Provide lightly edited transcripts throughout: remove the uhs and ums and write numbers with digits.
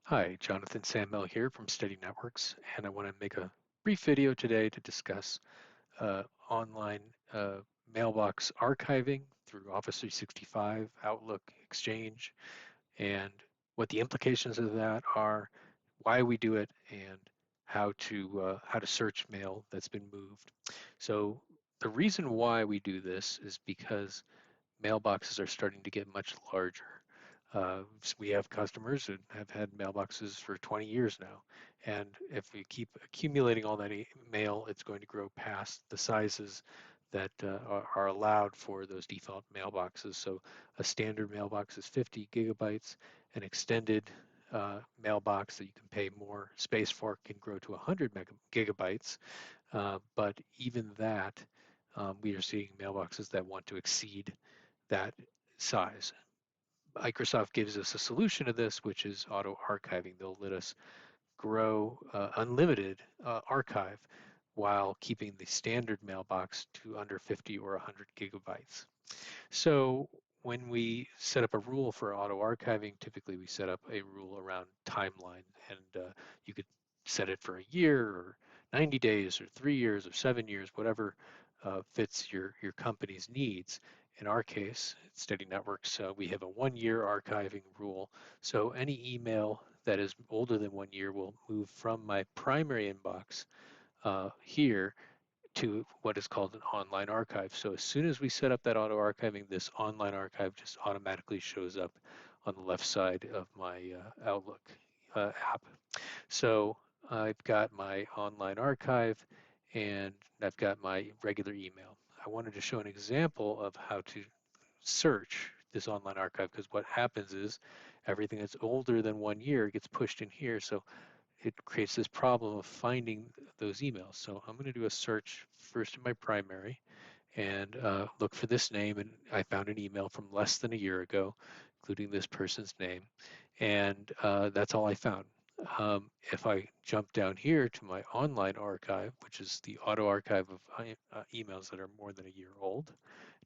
Hi, Jonathan Sandmel here from Steady Networks, and I want to make a brief video today to discuss online mailbox archiving through Office 365, Outlook, Exchange, and what the implications of that are, why we do it, and how to search mail that's been moved. So the reason why we do this is because mailboxes are starting to get much larger. We have customers that have had mailboxes for 20 years now, and if we keep accumulating all that mail, it's going to grow past the sizes that are allowed for those default mailboxes. So a standard mailbox is 50 gigabytes. An extended mailbox that you can pay more space for can grow to 100 gigabytes. But even that, we are seeing mailboxes that want to exceed that size. Microsoft gives us a solution to this, which is auto archiving. They'll let us grow unlimited archive while keeping the standard mailbox to under 50 or 100 gigabytes. So when we set up a rule for auto archiving, typically we set up a rule around timeline, and you could set it for a year or 90 days or 3 years or 7 years, whatever fits your company's needs. In our case, at Steady Networks, we have a 1 year archiving rule. So any email that is older than 1 year will move from my primary inbox here to what is called an online archive. So as soon as we set up that auto archiving, this online archive just automatically shows up on the left side of my Outlook app. So I've got my online archive and I've got my regular email. I wanted to show an example of how to search this online archive, because what happens is everything that's older than 1 year gets pushed in here. So it creates this problem of finding those emails. So I'm going to do a search first in my primary and look for this name. And I found an email from less than a year ago, including this person's name. And that's all I found. If I jump down here to my online archive, which is the auto archive of emails that are more than a year old,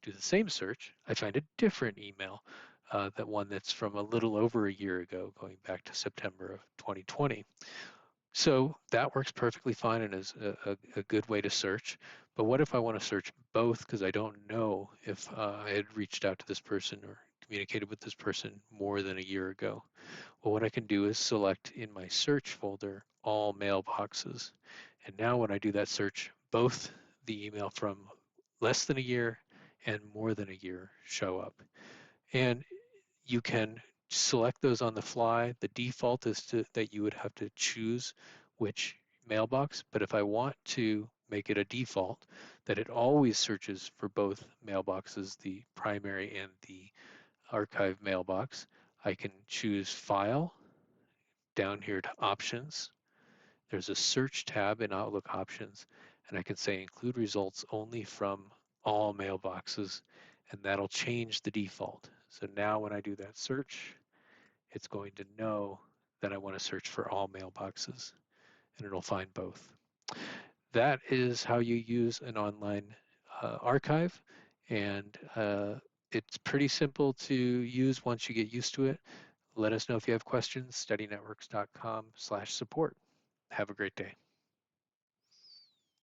do the same search, I find a different email, that one that's from a little over a year ago, going back to September of 2020. So that works perfectly fine and is a good way to search. But what if I want to search both because I don't know if I had reached out to this person or communicated with this person more than a year ago? Well, what I can do is select in my search folder all mailboxes. And now when I do that search, both the email from less than a year and more than a year show up. And you can select those on the fly. The default is that you would have to choose which mailbox, but if I want to make it a default that it always searches for both mailboxes, the primary and the archive mailbox, I can choose File, down here to Options. There's a Search tab in Outlook Options, and I can say Include results only from all mailboxes, and that'll change the default. So now when I do that search, it's going to know that I want to search for all mailboxes, and it'll find both. That is how you use an online archive, and it's pretty simple to use once you get used to it. Let us know if you have questions, steadynetworks.com/support. Have a great day.